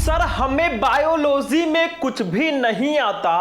Sir हमें biology में कुछ भी नहीं आता,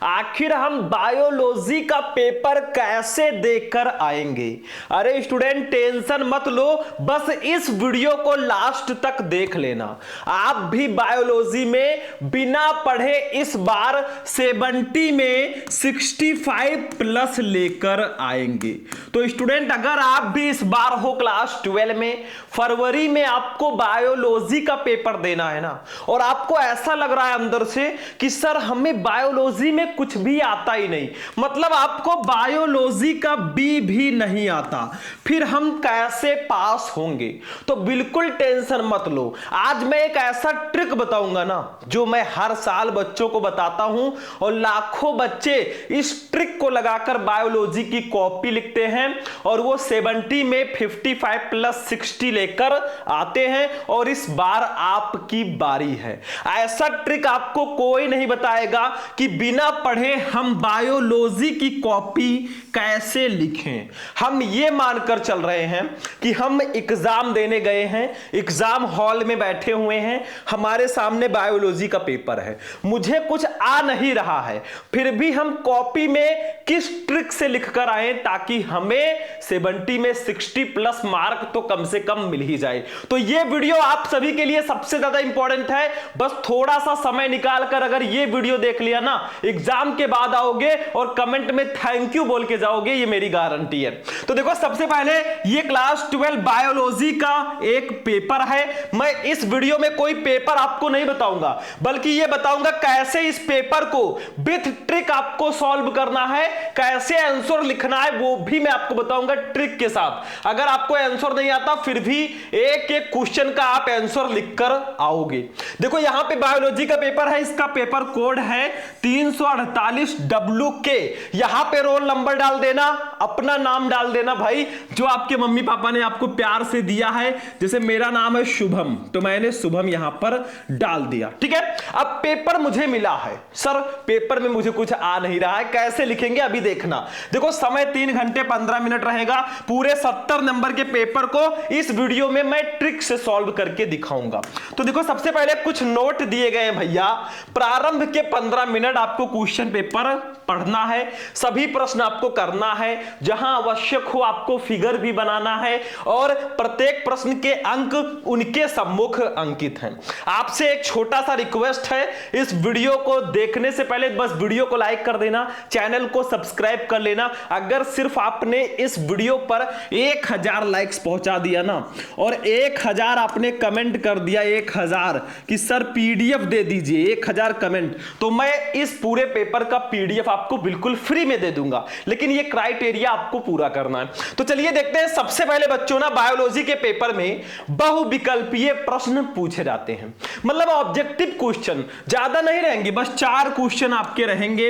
आखिर हम बायोलॉजी का पेपर कैसे देकर आएंगे। अरे स्टूडेंट टेंशन मत लो, बस इस वीडियो को लास्ट तक देख लेना। आप भी बायोलॉजी में बिना पढ़े इस बार 70 में 65 प्लस लेकर आएंगे। तो स्टूडेंट अगर आप भी इस बार हो क्लास 12 में, फरवरी में आपको बायोलॉजी का पेपर देना है ना, और आपको ऐसा लग रहा है अंदर से कि सर हमें बायोलॉजी में कुछ भी आता ही नहीं, मतलब आपको बायोलॉजी का बी भी नहीं आता, फिर हम कैसे पास होंगे। तो बिल्कुल टेंशन मत लो, आज मैं एक ऐसा ट्रिक बताऊंगा ना जो मैं हर साल बच्चों को बताता हूं, और लाखों बच्चे इस ट्रिक को लगाकर बायोलॉजी की कॉपी लिखते हैं और वो 70 में 55 प्लस 60 लेकर आते हैं, और इस बार आपकी बारी है। ऐसा ट्रिक आपको कोई नहीं बताएगा कि बिना पढ़े हम बायोलॉजी की कॉपी कैसे लिखें। हम ये मानकर चल रहे हैं कि हम एग्जाम देने गए हैं, एग्जाम हॉल में बैठे हुए हैं, हमारे सामने बायोलॉजी का पेपर है, मुझे कुछ आ नहीं रहा है, फिर भी हम कॉपी में किस ट्रिक से लिखकर आए ताकि हमें 70 में 60 प्लस मार्क तो कम से कम मिल ही जाए। तो ये वीडियो आप सभी के लिए सबसे ज्यादा इंपॉर्टेंट है। बस थोड़ा सा समय निकालकर अगर ये वीडियो देख लिया ना, एग्जाम के बाद आओगे और कमेंट में थैंक यू बोल के जाओगे, ये मेरी गारंटी है। तो देखो सबसे पहले ये क्लास 12 बायोलॉजी का एक पेपर है। मैं इस वीडियो में कोई पेपर आपको नहीं बताऊंगा, बल्कि ये बताऊंगा कैसे इस पेपर को विथ ट्रिक आपको सॉल्व करना है, कैसे आंसर लिखना है वो भी मैं आपको बताऊंगा ट्रिक के साथ। अगर आपको आंसर नहीं आता फिर भी एक एक क्वेश्चन का आप आंसर लिखकर आओगे। देखो यहां पे बायोलॉजी का पेपर है, इसका पेपर कोड है 348 WK। यहां पे रोल नंबर डाल देना, अपना नाम डाल देना भाई, जो आपके मम्मी पापा ने आपको प्यार से दिया है। जैसे मेरा नाम है शुभम, तो मैंने शुभम यहां पर डाल दिया, ठीक है। अब पेपर मुझे मिला है, सर पेपर में मुझे कुछ आ नहीं रहा है, कैसे लिखेंगे अभी देखना। देखो समय 3 घंटे 15 मिनट रहेगा, पूरे 70 नंबर के पेपर को इस वीडियो में मैं ट्रिक से सॉल्व करके दिखाऊंगा। तो देखो सबसे पहले कुछ नोट दिए गए हैं भैया। प्रारंभ के 15 मिनट आपको क्वेश्चन पेपर पढ़ना है, सभी प्रश्न आपको करना है, जहां आवश्यक हो आपको फिगर भी बनाना है, और प्रत्येक प्रश्न के अंक उनके सम्मुख अंकित हैं। आपसे एक छोटा सा रिक्वेस्ट है, इस वीडियो को देखने से पहले बस वीडियो को लाइक कर देना, चैनल को सब्सक्राइब कर लेना। अगर सिर्फ आपने इस वीडियो पर 1000 लाइक्स पहुंचा दिया ना, और 1000 आपने कमेंट कर दिया, 1000 कि सर पीडीएफ दे दीजिए, 1000 कमेंट, तो मैं इस पूरे पेपर का पीडीएफ आपको बिल्कुल फ्री में दे दूंगा। लेकिन ये क्राइटेरिया आपको पूरा करना है। तो चलिए देखते हैं। सबसे पहले बच्चों ना बायोलॉजी के पेपर में बहुविकल्पीय प्रश्न पूछे जाते हैं, मतलब ऑब्जेक्टिव क्वेश्चन ज्यादा नहीं रहेंगे, बस 4 क्वेश्चन आपके रहेंगे,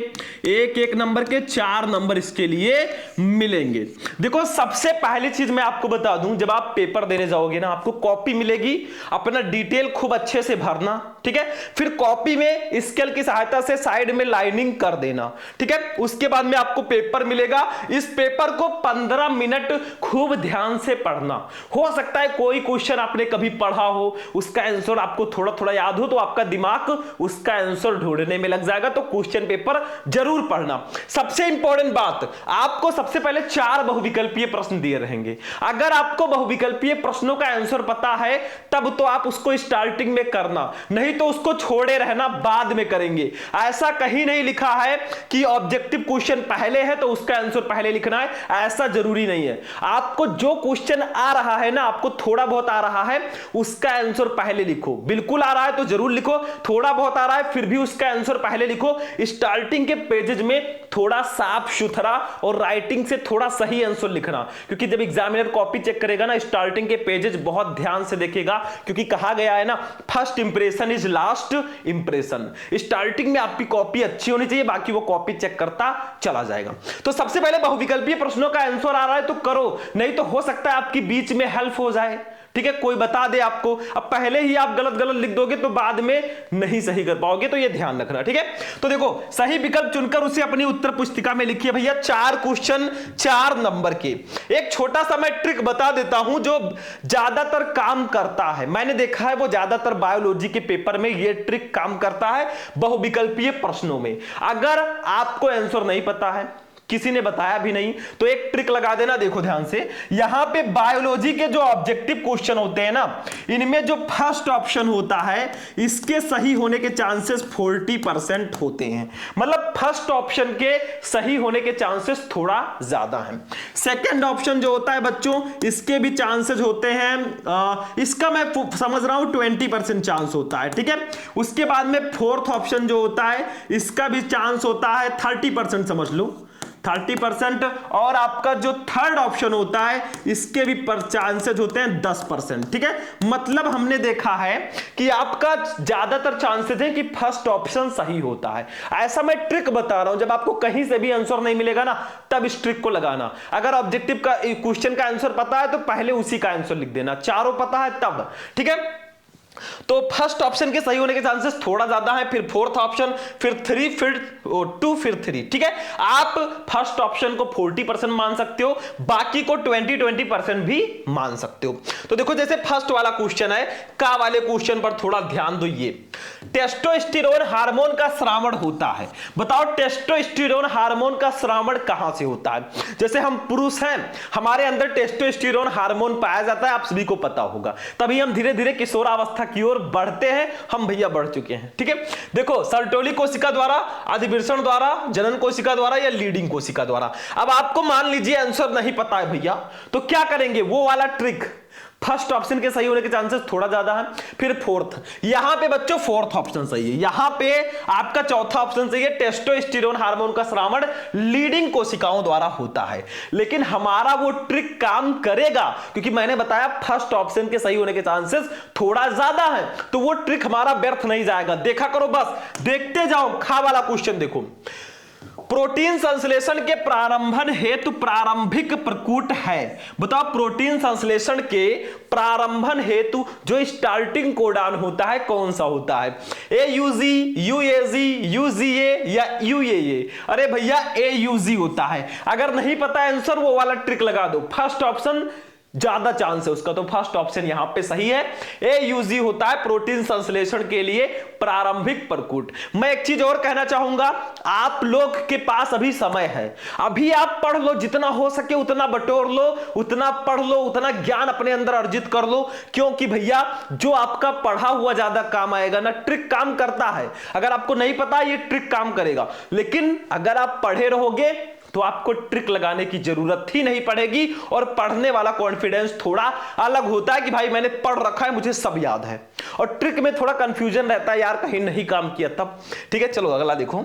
एक एक नंबर के 4 नंबर इसके लिए मिलेंगे। देखो सबसे पहली चीज मैं आपको बता दूं, जब आप पेपर देने जाओगे ना, आपको कॉपी मिलेगी, अपना डिटेल खूब अच्छे से भरना, ठीक है। फिर कॉपी में स्केल की सहायता से साइड में लाइनिंग कर देना, ठीक है। उसके बाद में आपको पेपर मिलेगा, इस पेपर को 15 मिनट खूब ध्यान से पढ़ना। हो सकता है कोई क्वेश्चन आपने कभी पढ़ा हो, उसका आंसर आपको थोड़ा थोड़ा याद हो, तो आपका दिमाग उसका आंसर ढूंढने में लग जाएगा, तो क्वेश्चन पेपर जरूर पढ़ना। सबसे इंपॉर्टेंट बात, आपको सबसे पहले 4 बहुविकल्पीय प्रश्न दिए रहेंगे। अगर आपको बहुविकल्पीय प्रश्नों का आंसर पता है तब तो आप उसको स्टार्टिंग में करना, नहीं तो उसको छोड़े रहना, बाद में करेंगे। ऐसा कहीं नहीं लिखा है कि ऑब्जेक्टिव क्वेश्चन पहले है तो उसका आंसर पहले लिखना है, ऐसा जरूरी नहीं है। आपको जो क्वेश्चन आ रहा है ना, आपको थोड़ा बहुत आ रहा है, उसका आंसर पहले लिखो। बिल्कुल आ रहा है तो जरूर लिखो, थोड़ा बहुत आ रहा है फिर भी उसका आंसर पहले लिखो। स्टार्टिंग के पेजेस में थोड़ा साफ सुथरा और राइटिंग से थोड़ा सही आंसर लिखना, क्योंकि जब एग्जामिनर कॉपी चेक करेगा ना, स्टार्टिंग के पेजेस बहुत ध्यान से देखेगा, क्योंकि कहा गया है ना, first impression is last impression. Starting में आपकी कॉपी अच्छी होनी चाहिए, बाकी वो कॉपी चेक करता चला जाएगा। तो सबसे पहले बहुविकल्पीय प्रश्नों का आंसर आ रहा है तो करो, नहीं तो हो सकता है आपकी बीच में हेल्प हो जाए, ठीक है, कोई बता दे आपको। अब पहले ही आप गलत गलत लिख दोगे तो बाद में नहीं सही कर पाओगे, तो ये ध्यान रखना, ठीक है। तो देखो सही विकल्प चुनकर उसे अपनी उत्तर पुस्तिका में लिखिए भैया 4 क्वेश्चन 4 नंबर के। एक छोटा सा मैं ट्रिक बता देता हूं जो ज्यादातर काम करता है, मैंने देखा है वो ज्यादातर बायोलॉजी के पेपर में ये ट्रिक काम करता है बहुविकल्पीय प्रश्नों में। अगर आपको आंसर नहीं पता है, किसी ने बताया भी नहीं, तो एक ट्रिक लगा देना। देखो ध्यान से, यहां पे बायोलॉजी के जो ऑब्जेक्टिव क्वेश्चन होते हैं ना, इनमें जो फर्स्ट ऑप्शन होता है इसके सही होने के चांसेस 40% होते हैं। मतलब फर्स्ट ऑप्शन के सही होने के चांसेस थोड़ा ज्यादा हैं। सेकंड ऑप्शन जो होता है बच्चों, इसके भी चांसेस होते हैं, इसका मैं समझ रहा हूं 20% चांस होता है, ठीक है। उसके बाद में फोर्थ ऑप्शन जो होता है इसका भी चांस होता है 30% समझ लो, 30%। और आपका जो थर्ड ऑप्शन होता है इसके भी चांसेस होते हैं 10%, ठीक है। मतलब हमने देखा है कि आपका ज्यादातर चांसेस है कि फर्स्ट ऑप्शन सही होता है। ऐसा मैं ट्रिक बता रहा हूं, जब आपको कहीं से भी आंसर नहीं मिलेगा ना तब इस ट्रिक को लगाना। अगर ऑब्जेक्टिव का क्वेश्चन का आंसर पता है तो पहले उसी का आंसर लिख देना, चारों पता है तब, ठीक है। तो फर्स्ट ऑप्शन के सही होने के चांसेस थोड़ा ज्यादा है, फिर फोर्थ ऑप्शन, फिर 3, फिर 2, फिर 3, ठीक है। आप फर्स्ट ऑप्शन को 40% मान सकते हो, बाकी को 20% भी मान सकते हो। तो देखो जैसे फर्स्ट वाला क्वेश्चन है, का वाले क्वेश्चन पर थोड़ा ध्यान दो। ये टेस्टोस्टेरोन हार्मोन का स्रावण होता है, बताओ टेस्टोस्टेरोन हार्मोन का स्रावण कहां से होता है। जैसे हम पुरुष हैं, हमारे अंदर टेस्टोस्टेरोन हार्मोन पाया जाता है, आप सभी को पता होगा, तभी हम धीरे धीरे किशोरावस्था की ओर बढ़ते हैं। हम भैया बढ़ चुके हैं, ठीक है। देखो सर्टोली कोशिका द्वारा, अधिवृषण द्वारा, जनन कोशिका द्वारा या लीडिंग कोशिका द्वारा। अब आपको मान लीजिए आंसर नहीं पता है भैया, तो क्या करेंगे, वो वाला ट्रिक, फर्स्ट ऑप्शन के सही होने के चांसेस थोड़ा ज्यादा है, फिर फोर्थ, यहां पे बच्चों फोर्थ ऑप्शन सही है, यहां पे आपका चौथा ऑप्शन सही है, टेस्टोस्टेरोन हार्मोन का स्रावण लीडिंग कोशिकाओं द्वारा होता है। लेकिन हमारा वो ट्रिक काम करेगा क्योंकि मैंने बताया फर्स्ट ऑप्शन के सही होने के चांसेस थोड़ा ज्यादा है, तो वो ट्रिक हमारा व्यर्थ नहीं जाएगा। देखा करो, बस देखते जाओ। खा वाला क्वेश्चन देखो, प्रोटीन संश्लेषण के प्रारंभन हेतु प्रारंभिक प्रकूट है, बताओ प्रोटीन संश्लेषण के प्रारंभन हेतु जो स्टार्टिंग कोडान होता है कौन सा होता है, AUG, UAG, UGA या UAA। अरे भैया AUG होता है। अगर नहीं पता आंसर, वो वाला ट्रिक लगा दो, फर्स्ट ऑप्शन ज्यादा चांस है उसका, तो फर्स्ट ऑप्शन यहां पे सही है, AUG होता है प्रोटीन संश्लेषण के लिए प्रारंभिक प्रकूट। मैं एक चीज और कहना चाहूंगा, आप लोग के पास अभी समय है, अभी आप पढ़ लो, जितना हो सके उतना बटोर लो, उतना पढ़ लो, उतना ज्ञान अपने अंदर अर्जित कर लो, क्योंकि भैया जो आपका पढ़ा हुआ ज्यादा काम आएगा ना, ट्रिक काम करता है। अगर आपको नहीं पता ये ट्रिक काम करेगा, लेकिन अगर आप पढ़े रहोगे तो आपको ट्रिक लगाने की जरूरत ही नहीं पड़ेगी। और पढ़ने वाला कॉन्फिडेंस थोड़ा अलग होता है कि भाई मैंने पढ़ रखा है, मुझे सब याद है। और ट्रिक में थोड़ा कंफ्यूजन रहता है, यार कहीं नहीं काम किया तब, ठीक है। चलो अगला देखो,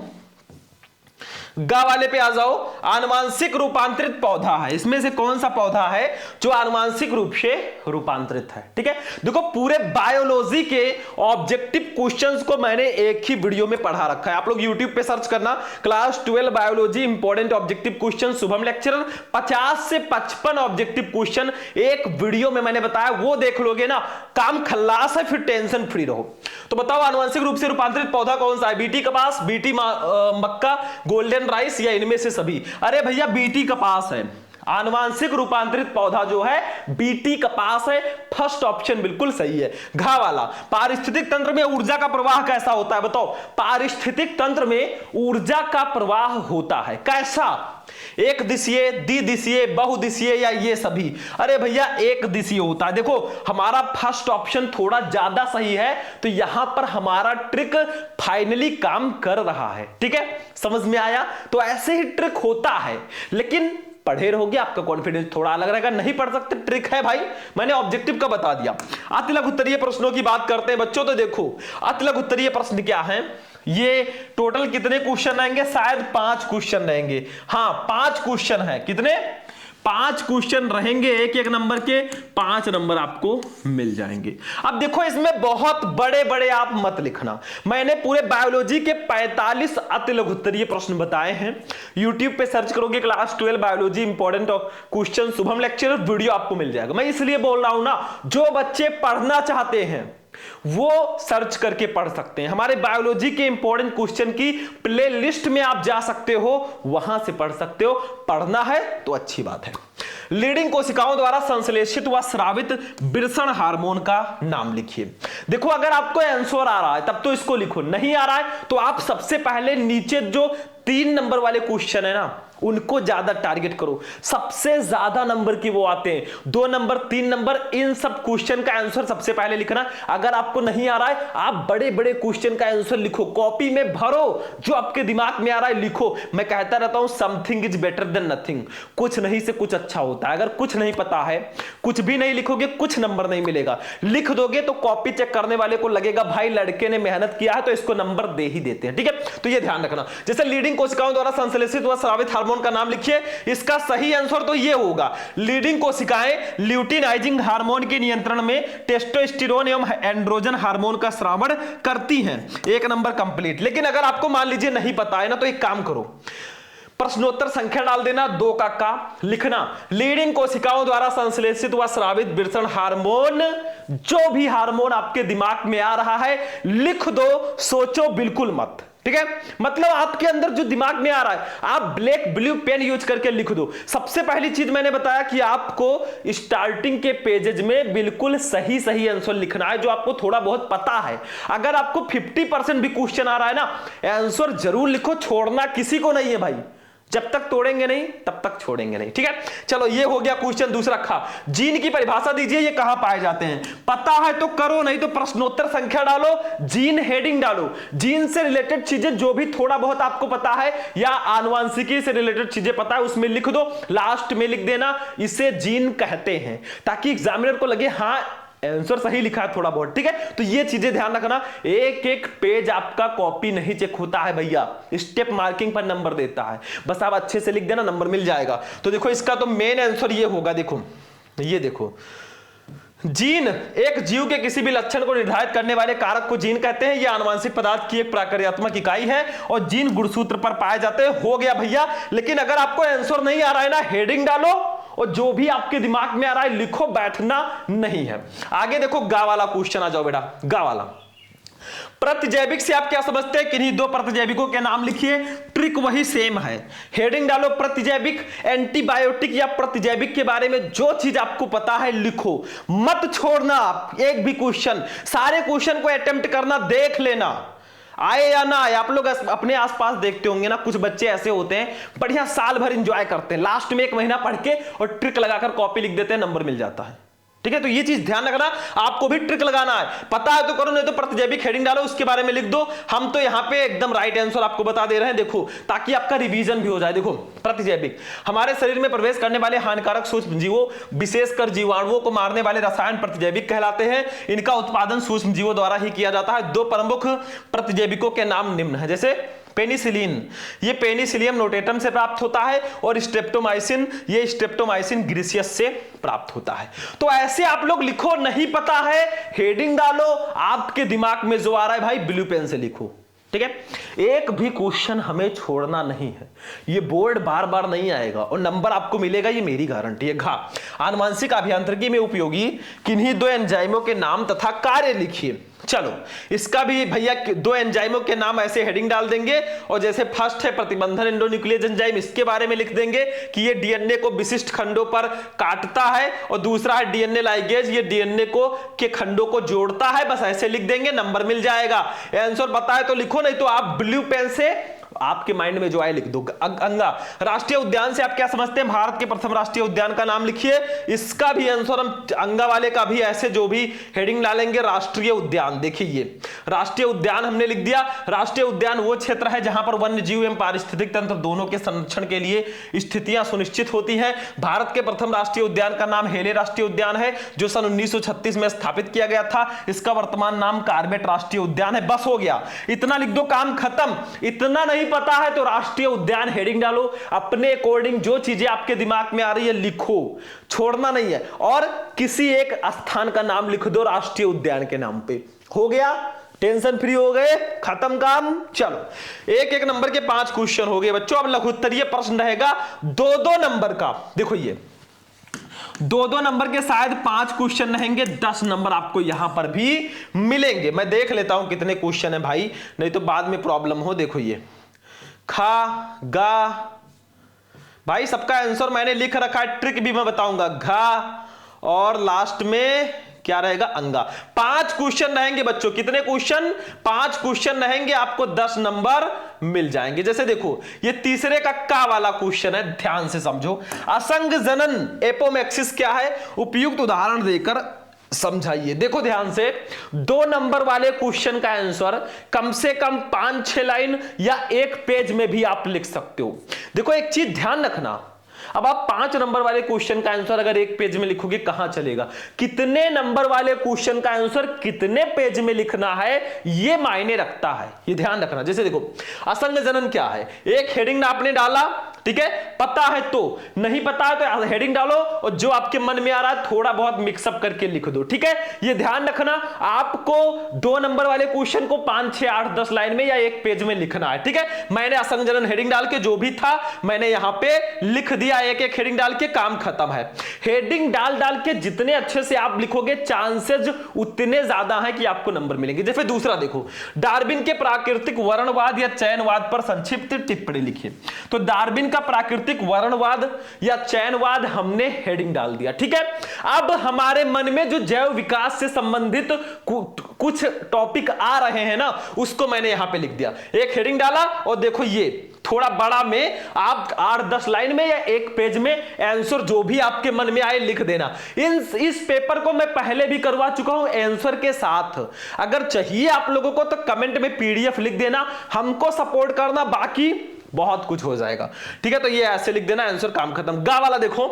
गा वाले पे आ जाओ। आनुवांशिक रूपांतरित पौधा है, इसमें से कौन सा पौधा है जो आनुवांशिक रूप से रूपांतरित है, ठीक है। देखो पूरे बायोलॉजी के ऑब्जेक्टिव क्वेश्चंस को मैंने एक ही वीडियो में पढ़ा रखा है, आप लोग यूट्यूब पे सर्च करना, class 12 biology important objective question Shubham lecturer, 50 से 55 ऑब्जेक्टिव क्वेश्चन एक वीडियो में मैंने बताया, वो देख लोगे ना, काम खल्लास है, फिर टेंशन फ्री रहो। तो बताओ आनुवांशिक रूप से रूपांतरित पौधा कौन सा है, बीटी कपास, बीटी मक्का, गोल्डन राइस या इनमें से सभी। अरे भैया बीटी कपास है, आनुवांशिक रूपांतरित पौधा जो है बीटी कपास है, फर्स्ट ऑप्शन बिल्कुल सही है। घा वाला, पारिस्थितिक तंत्र में ऊर्जा का प्रवाह कैसा होता है, बताओ पारिस्थितिक तंत्र में ऊर्जा का प्रवाह होता है कैसा, एक दिशीय, द्विदिशीय, बहुदिशीय या ये सभी। अरे भैया एक दिशीय होता है। देखो हमारा फर्स्ट ऑप्शन थोड़ा ज्यादा सही है, तो यहां पर हमारा ट्रिक फाइनली काम कर रहा है, ठीक है, समझ में आया। तो ऐसे ही ट्रिक होता है, लेकिन पढ़े रहोगे आपका कॉन्फिडेंस थोड़ा अलग रहेगा, नहीं पढ़ सकते, ट्रिक है भाई, मैंने ऑब्जेक्टिव का बता दिया। अति लघु उत्तरीय प्रश्नों की बात करते हैं बच्चों, तो देखो अति लघु उत्तरीय प्रश्न क्या है, ये टोटल कितने क्वेश्चन रहेंगे, शायद 5 क्वेश्चन रहेंगे, हाँ 5 क्वेश्चन है, कितने 5 क्वेश्चन रहेंगे, एक एक नंबर के 5 नंबर आपको मिल जाएंगे। अब देखो इसमें बहुत बड़े बड़े आप मत लिखना, मैंने पूरे बायोलॉजी के 45 अति लघु उत्तरीय प्रश्न बताए हैं, यूट्यूब पे सर्च करोगे class 12 biology important question Shubham lecturer, video आपको मिल जाएगा। मैं इसलिए बोल रहा हूं ना, जो बच्चे पढ़ना चाहते हैं वो सर्च करके पढ़ सकते हैं। हमारे बायोलॉजी के इंपॉर्टेंट क्वेश्चन की प्ले लिस्ट में आप जा सकते हो, वहां से पढ़ सकते हो। पढ़ना है तो अच्छी बात है। लीडिंग कोशिकाओं द्वारा संश्लेषित व स्रावित वृषण हार्मोन का नाम लिखिए। देखो अगर आपको आंसर आ रहा है तब तो इसको लिखो, नहीं आ रहा है तो आप सबसे पहले नीचे जो 3 नंबर वाले क्वेश्चन है ना उनको ज्यादा टारगेट करो। सबसे ज्यादा नंबर की वो आते हैं, 2 नंबर 3 नंबर, इन सब क्वेश्चन का आंसर सबसे पहले लिखना। अगर आपको नहीं आ रहा है आप बड़े बड़े क्वेश्चन का आंसर लिखो, कॉपी में भरो, जो आपके दिमाग में आ रहा है लिखो। मैं कहता रहता हूं something is better than nothing, कुछ नहीं से कुछ अच्छा होता है। अगर कुछ नहीं पता है, कुछ भी नहीं लिखोगे, कुछ नंबर नहीं मिलेगा। लिख दोगे तो कॉपी चेक करने वाले को लगेगा भाई लड़के ने मेहनत किया है तो इसको नंबर दे ही देते हैं। ठीक है, तो ये ध्यान रखना। जैसे लीडिंग कोशिकाओं द्वारा संश्लेषित व स्रावित हार्मोन का नाम लिखिए। इसका सही आंसर तो ये होगा, लीडिंग कोशिकाएं ल्यूटिनाइजिंग हार्मोन के नियंत्रण में टेस्टोस्टेरोन एवं एंड्रोजन हार्मोन का स्रावण करती हैं। 1 नंबर कंप्लीट। लेकिन अगर आपको मान लीजिए नहीं पता है ना तो एक काम करो, प्रश्नोत्तर संख्या डाल देना, 2 का लिखना लीडिंग कोशिकाओं द्वारा संश्लेषित व स्रावित वृषण हार्मोन। जो भी हार्मोन आपके दिमाग में आ रहा है लिख दो, सोचो बिल्कुल मत। ठीक है, मतलब आपके अंदर जो दिमाग में आ रहा है आप ब्लैक ब्लू पेन यूज करके लिख दो। सबसे पहली चीज मैंने बताया कि आपको स्टार्टिंग के पेजेज में बिल्कुल सही सही आंसर लिखना है जो आपको थोड़ा बहुत पता है। अगर आपको 50% भी क्वेश्चन आ रहा है ना, आंसर जरूर लिखो, छोड़ना किसी को नहीं है भाई। जब तक तोड़ेंगे नहीं तब तक छोड़ेंगे नहीं। ठीक है, चलो ये हो गया क्वेश्चन दूसरा। खा जीन की परिभाषा दीजिए, ये कहां पाए जाते हैं? पता है तो करो, नहीं तो प्रश्नोत्तर संख्या डालो, जीन हेडिंग डालो। जीन से रिलेटेड चीजें जो भी थोड़ा बहुत आपको पता है या आनुवंशिकी से रिलेटेड चीजें पता है उसमें लिख दो। लास्ट में लिख देना इसे जीन कहते हैं, ताकि एग्जामिनर को लगे हाँ आंसर सही लिखा है थोड़ा बहुत। ठीक है, तो ये चीजें ध्यान रखना। एक एक पेज आपका कॉपी नहीं चेक होता है भैया, स्टेप मार्किंग पर नंबर देता है। बस आप अच्छे से लिख देना, नंबर मिल जाएगा। तो देखो इसका तो मेन आंसर ये होगा। देखो ये देखो, जीन एक जीव के किसी भी लक्षण को निर्धारित करने वाले कारक को जीन कहते हैं। यह आनुवंशिक पदार्थ की एक प्रक्रियात्मक इकाई है और जीन गुणसूत्र पर पाए जाते हैं। हो गया भैया। लेकिन अगर आपको आंसर नहीं आ रहा है ना, हेडिंग डालो और जो भी आपके दिमाग में आ रहा है लिखो, बैठना नहीं है। आगे देखो गा वाला क्वेश्चन आ जाओ बेटा, गा वाला। प्रतिजैविक से आप क्या समझते हैं? किन्हीं 2 प्रतिजैविकों के नाम लिखिए। ट्रिक वही सेम है, हेडिंग डालो प्रतिजैविक, एंटीबायोटिक या प्रतिजैविक के बारे में जो चीज आपको पता है लिखो, मत छोड़ना आप एक भी क्वेश्चन। सारे क्वेश्चन को अटेम्प्ट करना, देख लेना आए या ना आए। आप लोग अपने आसपास देखते होंगे ना, कुछ बच्चे ऐसे होते हैं बढ़िया साल भर एंजॉय करते हैं, लास्ट में 1 महीना पढ़ के और ट्रिक लगाकर कॉपी लिख देते हैं, नंबर मिल जाता है। ठीक है, तो ये चीज ध्यान रखना, आपको भी ट्रिक लगाना है। पता है तो करो, नहीं तो प्रतिजैविक हेडिंग डालो, उसके बारे में लिख दो। हम तो यहां पे एकदम राइट आंसर आपको बता दे रहे हैं, देखो, ताकि आपका रिवीजन भी हो जाए। देखो प्रतिजैविक हमारे शरीर में प्रवेश करने वाले हानिकारक सूक्ष्म जीवों, विशेषकर जीवाणुओं को मारने वाले रसायन प्रतिजैविक कहलाते हैं। इनका उत्पादन सूक्ष्म जीवों द्वारा ही किया जाता है। 2 प्रमुख प्रतिजैविकों के नाम निम्न है, जैसे पेनिसिलिन, ये पेनिसिलियम नोटेटम से प्राप्त होता है, और स्ट्रेप्टोमाइसिन, ये स्ट्रेप्टोमाइसिन ग्रीसियस से प्राप्त होता है। तो ऐसे आप लोग लिखो, नहीं पता है हेडिंग डालो, आपके दिमाग में जो आ रहा है भाई ब्लू पेन से लिखो। ठीक है, एक भी क्वेश्चन हमें छोड़ना नहीं है। ये बोर्ड बार बार नहीं आएगा और नंबर आपको मिलेगा, ये मेरी गारंटी है। घा आनुवंशिक अभियांत्रिकी में उपयोगी किन्हीं 2 एंजाइमों के नाम तथा कार्य लिखिए। चलो इसका भी भैया 2 एंजाइमों के नाम ऐसे हेडिंग डाल देंगे, और जैसे फर्स्ट है प्रतिबंधन एंडोन्यूक्लियेज एंजाइम, इसके बारे में लिख देंगे कि ये डीएनए को विशिष्ट खंडों पर काटता है, और दूसरा है डीएनए लाइगेज, ये डीएनए को के खंडों को जोड़ता है। बस ऐसे लिख देंगे, नंबर मिल जाएगा। आंसर पता है तो लिखो, नहीं तो आप ब्लू पेन से आपके माइंड में जो आए लिख दो। अंगा राष्ट्रीय उद्यान से आप क्या समझते हैं? भारत के प्रथम राष्ट्रीय उद्यान का नाम लिखिए। इसका भी आंसर हम अंगा वाले का भी ऐसे जो भी हेडिंग डालेंगे राष्ट्रीय उद्यान। देखिए ये राष्ट्रीय उद्यान हमने लिख दिया। राष्ट्रीय उद्यान वो क्षेत्र है जहां पर वन्य जीव एवं पारिस्थितिक तंत्र दोनों के संरक्षण के लिए स्थितियां सुनिश्चित होती हैं। भारत के प्रथम राष्ट्रीय उद्यान का नाम हेले राष्ट्रीय उद्यान है, जो सन 1936 में स्थापित किया गया था। इसका वर्तमान नाम कार्बेट राष्ट्रीय उद्यान है। बस हो गया, इतना लिख दो, काम खत्म। इतना नहीं पता है तो राष्ट्रीय उद्यान हेडिंग डालो, अपने अकॉर्डिंग जो चीजें आपके दिमाग में आ रही है लिखो, छोड़ना नहीं है। और किसी एक स्थान का नाम लिख दो राष्ट्रीय उद्यान के नाम पे। हो गया, टेंशन फ्री हो गए, खत्म काम। चलो 1-1 नंबर के 5 क्वेश्चन हो गए बच्चों। अब लघुत्तरीय प्रश्न रहेगा 2-2 नंबर का। देखो ये 2-2 नंबर के शायद 5 क्वेश्चन रहेंगे, 10 नंबर आपको यहां पर भी मिलेंगे। मैं देख लेता हूं कितने क्वेश्चन है भाई, नहीं तो बाद में प्रॉब्लम हो। देखो ये खा गा, भाई सबका आंसर मैंने लिख रखा है, ट्रिक भी मैं बताऊंगा। घा और लास्ट में क्या रहेगा, अंगा। 5 क्वेश्चन रहेंगे बच्चों। कितने क्वेश्चन? 5 क्वेश्चन रहेंगे, आपको 10 नंबर मिल जाएंगे। जैसे देखो ये तीसरे का का वाला क्वेश्चन है, ध्यान से समझो। असंग जनन एपोमैक्सिस क्या है, उपयुक्त उदाहरण देकर समझाइए। देखो ध्यान से, 2 नंबर वाले क्वेश्चन का आंसर कम से कम 5-6 लाइन या 1 पेज में भी आप लिख सकते हो। देखो एक चीज ध्यान रखना, अब आप 5 नंबर वाले क्वेश्चन का आंसर अगर 1 पेज में लिखोगे कहां चलेगा? कितने नंबर वाले क्वेश्चन का आंसर कितने पेज में लिखना है यह मायने रखता है, ये ध्यान रखना। जैसे देखो असंग जनन क्या है, एक हेडिंग आपने डाला, ठीक है, पता है तो, नहीं पता है तो हेडिंग डालो और जो आपके मन में आ रहा है थोड़ा बहुत मिक्सअप करके लिख दो, ठीक है। ये ध्यान रखना, आपको 2 नंबर वाले क्वेश्चन को 5, 6, 8, 10 लाइन में या 1 पेज में लिखना है, ठीक है। मैंने असंग जनन हेडिंग डाल के जो भी था मैंने यहां पे लिख दिया, एक हेडिंग डाल के काम खत्म है। हेडिंग डाल के जितने अच्छे से आप लिखोगे चांसेस उतने ज्यादा हैं कि आपको नंबर मिलेंगे। जैसे दूसरा देखो, डार्विन के प्राकृतिक वर्णवाद या चयनवाद पर संक्षिप्त टिप्पणी लिखिए। तो डार्विन का प्राकृतिक वर्णवाद या चयनवाद हमने हेडिंग डाल दिया, ठीक है। अब हमारे मन में जो जैव विकास से संबंधित कुछ टॉपिक आ रहे हैं ना, उसको मैंने यहां पे लिख दिया, एक हेडिंग डाला और देखो ये थोड़ा बड़ा में आप 8-10 लाइन में या 1 पेज में आंसर जो भी आपके मन में आए लिख देना। इस पेपर को मैं पहले भी करवा चुका हूं आंसर के साथ, अगर चाहिए आप लोगों को तो कमेंट में PDF लिख देना, हमको सपोर्ट करना, बाकी बहुत कुछ हो जाएगा, ठीक है। तो ये ऐसे लिख देना, आंसर काम खत्म। गा वाला देखो,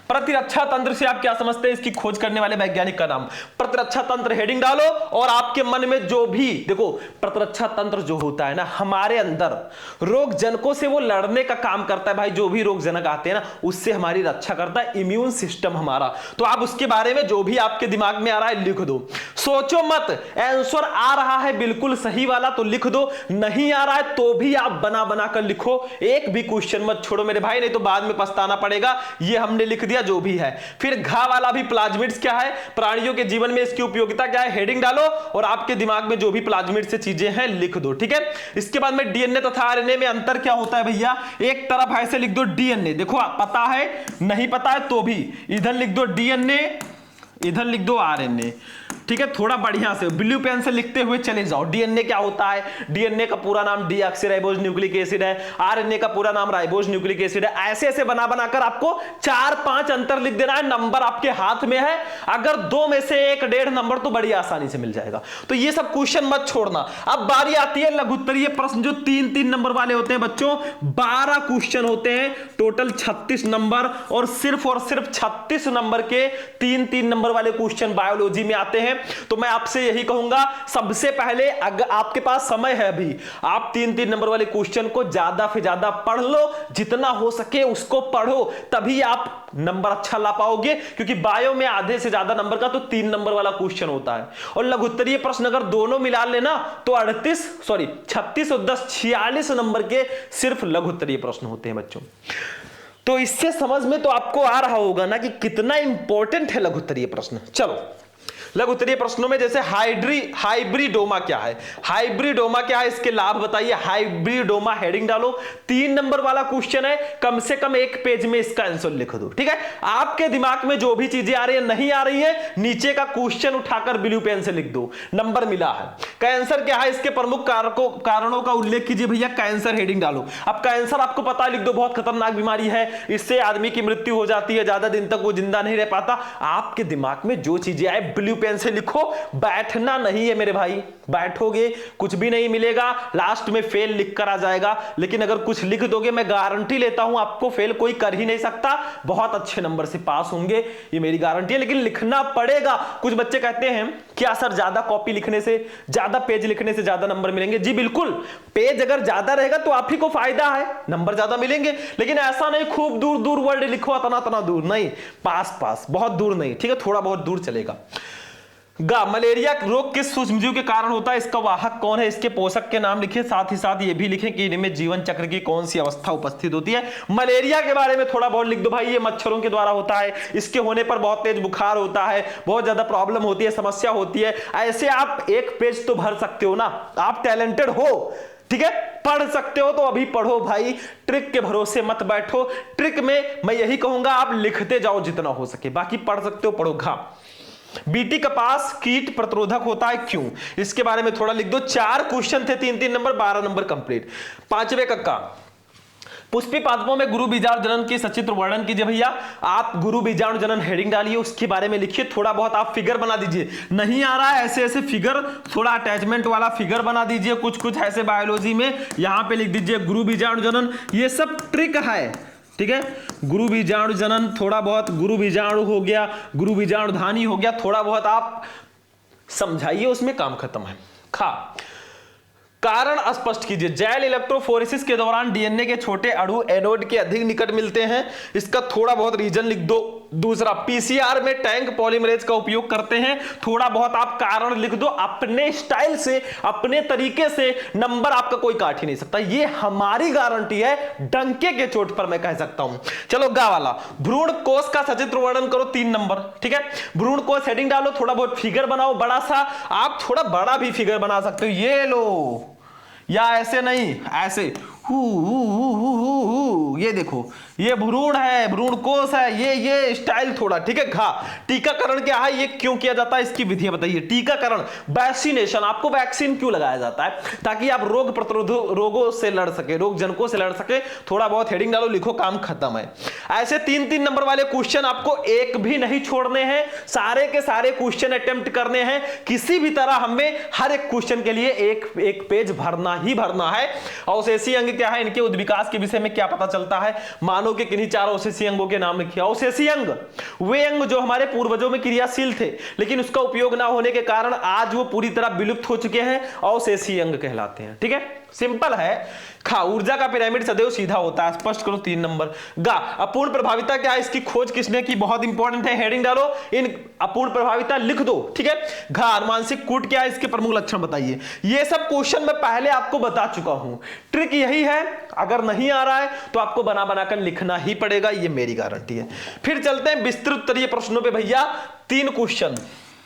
प्रतिरक्षा तंत्र से आप क्या समझते हैं, इसकी खोज करने वाले वैज्ञानिक का नाम। प्रतिरक्षा तंत्र हेडिंग डालो और आपके मन में जो भी, देखो प्रतिरक्षा तंत्र जो होता है ना हमारे अंदर, रोग जनकों से वो लड़ने का काम करता है भाई। जो भी रोग जनक आते हैं ना उससे हमारी रक्षा करता है इम्यून सिस्टम हमारा। तो आप उसके बारे में जो भी आपके दिमाग में आ रहा है लिख दो, सोचो मत। आंसर आ रहा है बिल्कुल सही वाला तो लिख दो, नहीं आ रहा है तो भी आप बना बना कर लिखो, एक भी क्वेश्चन मत छोड़ो मेरे भाई, नहीं तो बाद में पछताना पड़ेगा। ये हमने लिख दिया जो भी है। फिर घा वाला भी, प्लाज्मिड्स क्या है, प्राणियों के जीवन में इसकी उपयोगिता क्या है, हेडिंग डालो और आपके दिमाग में जो भी प्लाज्मिड से चीजें हैं लिख दो, ठीक है। इसके बाद में डीएनए तथा आरएनए में अंतर क्या होता है भैया, एक तरफ ऐसे लिख दो डीएनए, देखो पता है नहीं पता है तो भी इधर लिख दो डीएनए, इधर लिख दो आरएनए, ठीक है। थोड़ा बढ़िया से ब्लू पेन से लिखते हुए चले जाओ। डीएनए क्या होता है, डीएनए का पूरा नाम डीऑक्सीराइबोज न्यूक्लिक एसिड है, आरएनए का पूरा नाम राइबोज न्यूक्लिक एसिड है। ऐसे ऐसे बना बनाकर आपको 4-5 अंतर लिख देना है, नंबर आपके हाथ में है। अगर 2 में से 1-1.5 नंबर तो बड़ी आसानी से मिल जाएगा। तो ये सब क्वेश्चन मत छोड़ना। अब बारी आती है लघुत्तरीय प्रश्न, जो 3-3 नंबर वाले होते हैं बच्चों। 12 क्वेश्चन होते हैं, टोटल 36 नंबर, और सिर्फ 36 नंबर के 3-3 नंबर वाले क्वेश्चन बायोलॉजी में आते हैं। तो मैं आपसे यही कहूंगा, सबसे पहले अगर आपके पास समय है अभी, आप 3-3 नंबर वाले क्वेश्चन को ज्यादा से ज्यादा पढ़ लो, जितना हो सके उसको पढ़ो, तभी आप नंबर अच्छा ला पाओगे। क्योंकि बायो में आधे से ज्यादा नंबर का तो 3 नंबर वाला क्वेश्चन होता है, और लघुत्तरीय प्रश्न अगर दोनों मिला लेना तो 36 और 10 46 नंबर के सिर्फ लघुत्तरीय प्रश्न होते हैं बच्चों। तो इससे समझ में तो आपको आ रहा होगा ना कि कितना इंपॉर्टेंट है लघुत्तरीय प्रश्न। चलो लघुत्तरीय प्रश्नों में जैसे हाइब्रिडोमा क्या है, हाइब्रिडोमा क्या है, इसके लाभ बताइए। हाइब्रिडोमा हेडिंग डालो, 3 नंबर वाला क्वेश्चन है, कम से कम 1 पेज में इसका आंसर लिख दो, ठीक है। आपके दिमाग में जो भी चीजें आ रही है, नहीं आ रही है, नीचे का क्वेश्चन उठाकर ब्लू पेन से लिख दो, नंबर मिला है। कैंसर क्या है, इसके प्रमुख कारणों का उल्लेख कीजिए भैया, कैंसर हेडिंग डालो। अब कैंसर आपको पता लिख दो, बहुत खतरनाक बीमारी है, इससे आदमी की मृत्यु हो जाती है, ज्यादा दिन तक वो जिंदा नहीं रह पाता। आपके दिमाग में जो चीजें आए ब्लू पेन से लिखो, बैठना नहीं है मेरे भाई, बैठोगे कुछ भी नहीं मिलेगा, लास्ट में फेल लिख कर आ जाएगा। लेकिन अगर कुछ लिख दोगे, मैं गारंटी लेता हूं आपको फेल कोई कर ही नहीं सकता, बहुत अच्छे नंबर से पास होंगे, ये मेरी गारंटी है। लेकिन लिखना पड़ेगा। कुछ बच्चे कहते हैं क्या सर ज्यादा कॉपी लिखने से, ज्यादा पेज लिखने से ज्यादा नंबर मिलेंगे? जी बिल्कुल, पेज अगर ज्यादा रहेगा तो आप ही को फायदा है, नंबर ज्यादा मिलेंगे। लेकिन ऐसा नहीं खूब दूर दूर वर्ड लिखो, इतना दूर नहीं, पास बहुत दूर नहीं, ठीक है, थोड़ा बहुत दूर चलेगा। गा मलेरिया रोग किस सूक्ष्मजीव के कारण होता है, इसका वाहक कौन है, इसके पोषक के नाम लिखिए, साथ ही साथ ये भी लिखें कि इनमें जीवन चक्र की कौन सी अवस्था उपस्थित होती है। मलेरिया के बारे में थोड़ा बहुत लिख दो भाई, ये मच्छरों के द्वारा होता है, इसके होने पर बहुत तेज बुखार होता है, बहुत ज्यादा प्रॉब्लम होती है, समस्या होती है। ऐसे आप एक पेज तो भर सकते हो ना, आप टैलेंटेड हो, ठीक है, पढ़ सकते हो तो अभी पढ़ो भाई, ट्रिक के भरोसे मत बैठो। ट्रिक में मैं यही कहूंगा आप लिखते जाओ जितना हो सके, बाकी पढ़ सकते हो, पढ़ो। घा बीटी कपास कीट प्रतिरोधक होता है क्यों, इसके बारे में थोड़ा लिख दो। 4 क्वेश्चन थे, 3-3 नंबर, 12 नंबर कंप्लीट। 5वें कक्का पुष्पी पादपों में गुरु बीजाणु जनन की सचित्र वर्णन कीजिए। भैया आप गुरु बीजाणु जनन हेडिंग डालिए, उसके बारे में लिखिए, थोड़ा बहुत आप फिगर बना दीजिए। नहीं आ रहा है ऐसे ऐसे फिगर, थोड़ा अटैचमेंट वाला फिगर बना दीजिए, कुछ कुछ ऐसे बायोलॉजी में यहां पे लिख दीजिए गुरु बीजाणु जनन, ये सब ट्रिक है, ठीक है। गुरु बीजाणु जनन, थोड़ा बहुत गुरु बीजाणु हो गया, गुरु बीजाणु धानी हो गया, थोड़ा बहुत आप समझाइए, उसमें काम खत्म है। खा कारण स्पष्ट कीजिए। जैल इलेक्ट्रोफोरेसिस के दौरान डीएनए के छोटे अणु एनोड के अधिक निकट मिलते हैं, इसका थोड़ा बहुत रीजन लिख दो। दूसरा, पीसीआर में टैंक पॉलीमरेज का उपयोग करते हैं, थोड़ा बहुत आप कारण लिख दो, अपने स्टाइल से, अपने तरीके से, नंबर आपका कोई काट ही नहीं सकता, ये हमारी गारंटी है, डंके के चोट पर मैं कह सकता हूं। चलो गा वाला, भ्रूण कोष का सचित्र वर्णन करो, 3 नंबर, ठीक है। भ्रूण कोष हेडिंग डालो, थोड़ा बहुत फिगर बनाओ बड़ा सा, आप थोड़ा बड़ा भी फिगर बना सकते हो, ये लो, या ऐसे नहीं, ऐसे ये देखो, ये भ्रूण है, भ्रूण कोष है, ये स्टाइल थोड़ा, ठीक है। घा टीकाकरण क्या है, ये क्यों किया जाता है, इसकी विधि बताइए। टीकाकरण, वैक्सीनेशन, आपको वैक्सीन क्यों लगाया जाता है, ताकि आप रोग प्रतिरोधक रोगों से लड़ सके, रोग जनकों से लड़ सके। थोड़ा बहुत हेडिंग डालो, लिखो, काम खत्म है। ऐसे 3-3 नंबर वाले क्वेश्चन आपको एक भी नहीं छोड़ने हैं, सारे के सारे क्वेश्चन अटेम्प्ट करने हैं, किसी भी तरह हमें हर एक क्वेश्चन के लिए एक पेज भरना ही भरना है। अवशेषीय अंग क्या है, इनके उद्विकास के विषय में क्या पता चलता है, मानो के किन्हीं 4 अवशेषीय अंगों के नाम लिखिए। अवशेषीय अंग वे अंग जो हमारे पूर्वजों में क्रियाशील थे, लेकिन उसका उपयोग ना होने के कारण आज वो पूरी तरह विलुप्त हो चुके हैं, अवशेषीय अंग कहलाते हैं, ठीक है। सिंपल है। खा ऊर्जा का पिरामिड सदैव सीधा होता है, स्पष्ट करो, 3 नंबर। गा अपूर्ण प्रभाविता क्या है, इसकी खोज किसने की, बहुत इंपॉर्टेंट है, हेडिंग डालो, इन अपूर्ण प्रभाविता लिख दो, ठीक है। घा अनुवांशिक कूट क्या है, इसके प्रमुख लक्षण बताइए। ये सब क्वेश्चन मैं पहले आपको बता चुका हूं, ट्रिक यही है, अगर नहीं आ रहा है तो आपको बना बनाकर लिखना ही पड़ेगा, ये मेरी गारंटी है। फिर चलते हैं विस्तृत उत्तरीय प्रश्नों पे। भैया 3 क्वेश्चन,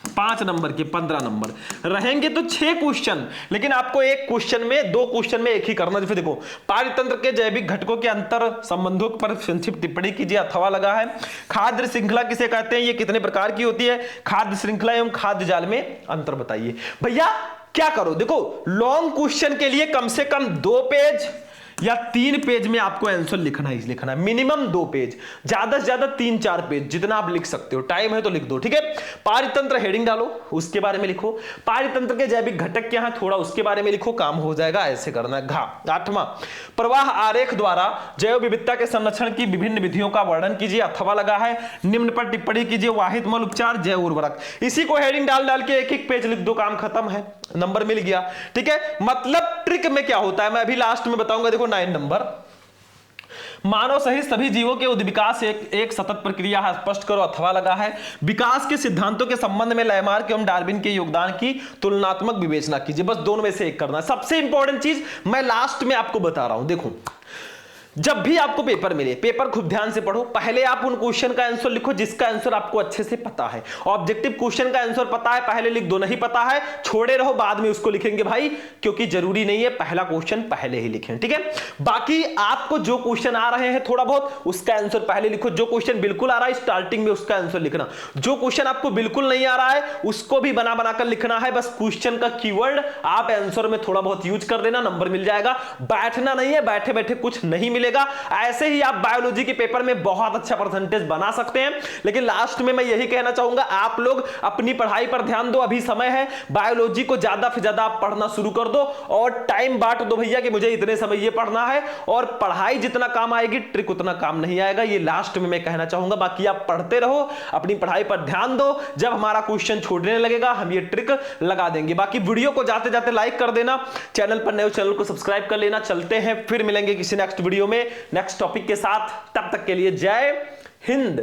5 नंबर के 15 नंबर रहेंगे तो 6 क्वेश्चन, लेकिन आपको एक क्वेश्चन में, 2 क्वेश्चन में एक ही करना। जैसे देखो, पारितंत्र के जैविक घटकों के अंतर संबंधों पर संक्षिप्त टिप्पणी कीजिए, अथवा लगा है। खाद्य श्रृंखला किसे कहते हैं, ये कितने प्रकार की होती है, खाद्य श्रृंखला एवं खाद्य जाल में अंतर बताइए। भैया क्या करो, देखो लॉन्ग क्वेश्चन के लिए कम से कम 2 पेज या 3 पेज में आपको आंसर लिखना ही लिखना है, मिनिमम 2 पेज, ज्यादा से ज्यादा 3-4 पेज, जितना आप लिख सकते हो, टाइम है तो लिख दो, ठीक है। पारितंत्र हेडिंग डालो, उसके बारे में लिखो। पारितंत्र के जैविक घटक क्या है, थोड़ा उसके बारे में लिखो, काम हो जाएगा, ऐसे करना है। घा 8वां, प्रवाह आरेख द्वारा जैव विविधता के संरक्षण की विभिन्न विधियों का वर्णन कीजिए, अथवा लगा है। निम्न पर टिप्पणी कीजिए, वाहित मल उपचार, जैव उर्वरक। इसी को हेडिंग डाल के एक पेज लिख दो, काम खत्म है, नंबर मिल गया, ठीक है। मतलब ट्रिक में क्या होता है मैं अभी लास्ट में बताऊंगा। देखो 9 नंबर, मानव सहित सभी जीवों के उद्विकास एक सतत प्रक्रिया है, स्पष्ट करो, अथवा लगा है। विकास के सिद्धांतों के संबंध में लामार्क एवं डार्विन के योगदान की तुलनात्मक विवेचना कीजिए। बस दोनों में से एक करना है। सबसे इंपॉर्टेंट चीज मैं लास्ट में आपको बता रहा हूं, देखो जब भी आपको पेपर मिले, पेपर खूब ध्यान से पढ़ो, पहले आप उन क्वेश्चन का आंसर लिखो जिसका आंसर आपको अच्छे से पता है। ऑब्जेक्टिव क्वेश्चन का आंसर पता है, पहले लिख दो, नहीं पता है छोड़े रहो, बाद में उसको लिखेंगे भाई, क्योंकि जरूरी नहीं है पहला क्वेश्चन पहले ही लिखें, ठीक है। बाकी आपको जो क्वेश्चन आ रहे हैं थोड़ा बहुत, उसका आंसर पहले लिखो। जो क्वेश्चन बिल्कुल आ रहा है स्टार्टिंग में उसका आंसर लिखना, जो क्वेश्चन आपको बिल्कुल नहीं आ रहा है उसको भी बना बनाकर लिखना है। बस क्वेश्चन का कीवर्ड आप आंसर में थोड़ा बहुत यूज कर देना, नंबर मिल जाएगा। बैठना नहीं है, बैठे बैठे कुछ नहीं मिलेगा। ऐसे ही आप बायोलॉजी के पेपर में बहुत अच्छा परसेंटेज बना सकते हैं। लेकिन लास्ट में मैं यही कहना चाहूंगा, आप लोग अपनी पढ़ाई पर ध्यान दो, अभी समय है, बायोलॉजी को ज्यादा से ज्यादा आप पढ़ना शुरू कर दो और टाइम बांट दो भैया कि मुझे इतने समय ये पढ़ना है। और पढ़ाई जितना काम आएगी ट्रिक उतना काम नहीं आएगा, ये लास्ट में मैं कहना चाहूंगा। बाकी आप पढ़ते रहो, अपनी पढ़ाई पर ध्यान दो, जब हमारा क्वेश्चन छूटने लगेगा हम ये ट्रिक लगा देंगे। बाकी वीडियो को जाते जाते लाइक कर देना, चैनल पर नए चैनल को सब्सक्राइब कर लेना। चलते हैं, फिर मिलेंगे किसी नेक्स्ट वीडियो में नेक्स्ट टॉपिक के साथ, तब तक के लिए जय हिंद।